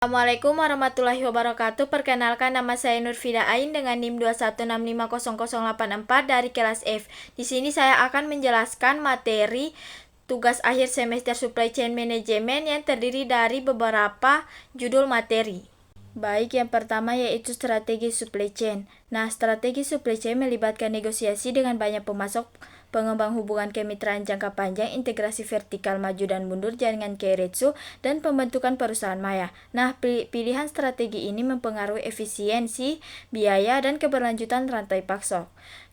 Assalamualaikum warahmatullahi wabarakatuh. Perkenalkan, nama saya Nurfida Ain dengan NIM 216500084 dari kelas F. Di sini saya akan menjelaskan materi tugas akhir semester Supply Chain Management yang terdiri dari beberapa judul materi. Baik, yang pertama yaitu strategi supply chain. Nah, strategi supply chain melibatkan negosiasi dengan banyak pemasok, pengembang hubungan kemitraan jangka panjang, integrasi vertikal maju dan mundur, jaringan keiretsu, dan pembentukan perusahaan maya. Nah, pilihan strategi ini mempengaruhi efisiensi, biaya, dan keberlanjutan rantai pasok.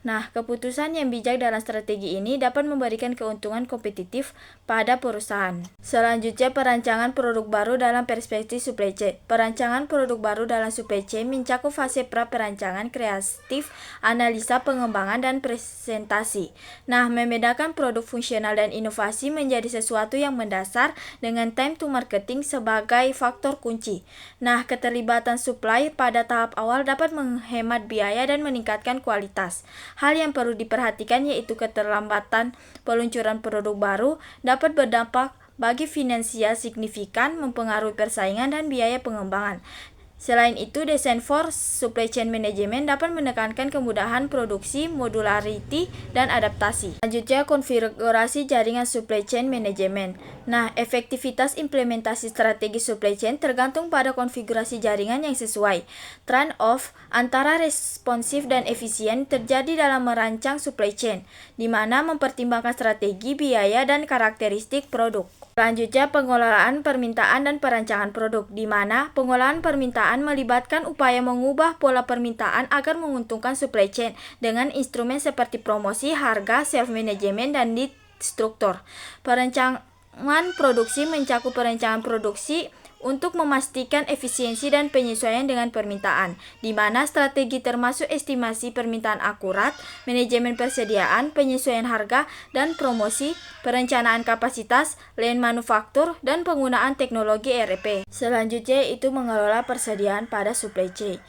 Nah, keputusan yang bijak dalam strategi ini dapat memberikan keuntungan kompetitif pada perusahaan. Selanjutnya, perancangan produk baru dalam perspektif supply chain. Perancangan produk baru dalam supply chain mencakup fase pra-perancangan, kreatif, analisa, pengembangan, dan presentasi. Nah, membedakan produk fungsional dan inovasi menjadi sesuatu yang mendasar dengan time to marketing sebagai faktor kunci. Nah, keterlibatan supply pada tahap awal dapat menghemat biaya dan meningkatkan kualitas. Hal yang perlu diperhatikan yaitu keterlambatan peluncuran produk baru dapat berdampak bagi finansial signifikan, mempengaruhi persaingan dan biaya pengembangan. Selain itu, desain for supply chain management dapat menekankan kemudahan produksi, modularity, dan adaptasi. Selanjutnya, konfigurasi jaringan supply chain management. Nah, efektivitas implementasi strategi supply chain tergantung pada konfigurasi jaringan yang sesuai. Trade-off antara responsif dan efisien terjadi dalam merancang supply chain, di mana mempertimbangkan strategi, biaya, dan karakteristik produk. Selanjutnya, pengelolaan permintaan dan perancangan produk, di mana pengolahan permintaan melibatkan upaya mengubah pola permintaan agar menguntungkan supply chain dengan instrumen seperti promosi, harga, self-management, dan lead struktur. Perancangan produksi mencakup perencanaan produksi untuk memastikan efisiensi dan penyesuaian dengan permintaan, di mana strategi termasuk estimasi permintaan akurat, manajemen persediaan, penyesuaian harga dan promosi, perencanaan kapasitas, line manufaktur, dan penggunaan teknologi ERP. Selanjutnya itu mengelola persediaan pada supply chain.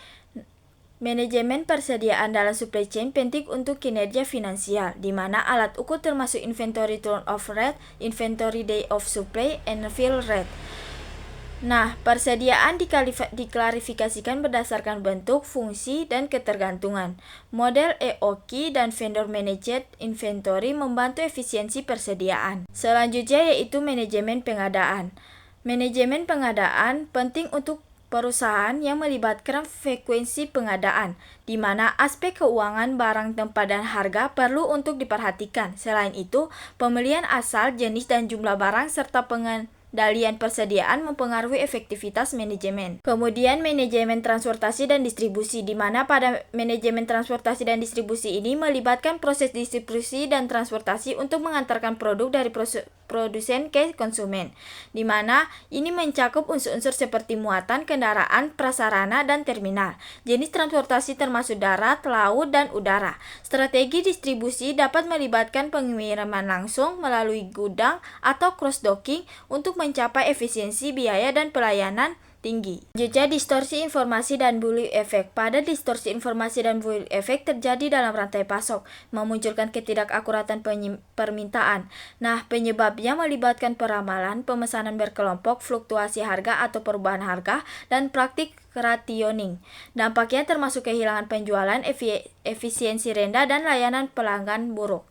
Manajemen persediaan dalam supply chain penting untuk kinerja finansial, di mana alat ukur termasuk inventory turnover rate, inventory day of supply, and fill rate. Nah, persediaan diklarifikasikan berdasarkan bentuk, fungsi, dan ketergantungan. Model EOQ dan Vendor Managed Inventory membantu efisiensi persediaan. Selanjutnya yaitu manajemen pengadaan. Manajemen pengadaan penting untuk perusahaan yang melibatkan frekuensi pengadaan, di mana aspek keuangan, barang, tempat, dan harga perlu untuk diperhatikan. Selain itu, pemilihan asal, jenis, dan jumlah barang, serta pengendalian persediaan mempengaruhi efektivitas manajemen. Kemudian manajemen transportasi dan distribusi, di mana pada manajemen transportasi dan distribusi ini melibatkan proses distribusi dan transportasi untuk mengantarkan produk dari produsen ke konsumen, di mana ini mencakup unsur-unsur seperti muatan, kendaraan, prasarana, dan terminal. Jenis transportasi termasuk darat, laut, dan udara. Strategi distribusi dapat melibatkan pengiriman langsung melalui gudang atau cross-docking untuk mencapai efisiensi biaya dan pelayanan tinggi. Juga distorsi informasi dan bullwhip effect. Pada distorsi informasi dan bullwhip effect terjadi dalam rantai pasok, memunculkan ketidakakuratan permintaan. Nah, penyebabnya melibatkan peramalan, pemesanan berkelompok, fluktuasi harga atau perubahan harga, dan praktik rationing. Dampaknya termasuk kehilangan penjualan, efisiensi rendah, dan layanan pelanggan buruk.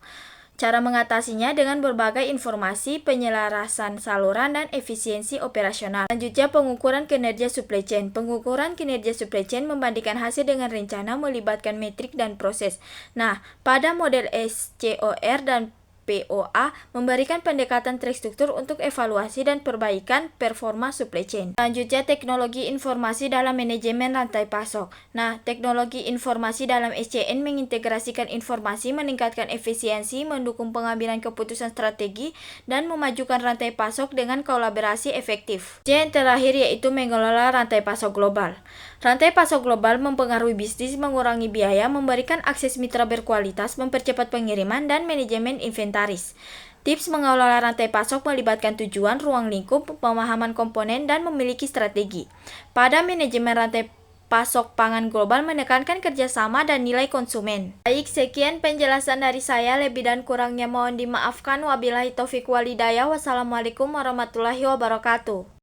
Cara mengatasinya dengan berbagai informasi, penyelarasan saluran, dan efisiensi operasional. Selanjutnya, pengukuran kinerja supply chain. Pengukuran kinerja supply chain membandingkan hasil dengan rencana melibatkan metrik dan proses. Nah, pada model SCOR dan POA memberikan pendekatan terstruktur untuk evaluasi dan perbaikan performa supply chain. Selanjutnya, teknologi informasi dalam manajemen rantai pasok. Nah, teknologi informasi dalam SCN mengintegrasikan informasi, meningkatkan efisiensi, mendukung pengambilan keputusan strategi, dan memajukan rantai pasok dengan kolaborasi efektif. Yang terakhir yaitu mengelola rantai pasok global. Rantai pasok global mempengaruhi bisnis, mengurangi biaya, memberikan akses mitra berkualitas, mempercepat pengiriman, dan manajemen inventaris. Tips mengelola rantai pasok melibatkan tujuan, ruang lingkup, pemahaman komponen, dan memiliki strategi. Pada manajemen rantai pasok pangan global menekankan kerjasama dan nilai konsumen. Baik, sekian penjelasan dari saya. Lebih dan kurangnya mohon dimaafkan. Wabillahi taufiq walhidayah. Wassalamualaikum warahmatullahi wabarakatuh.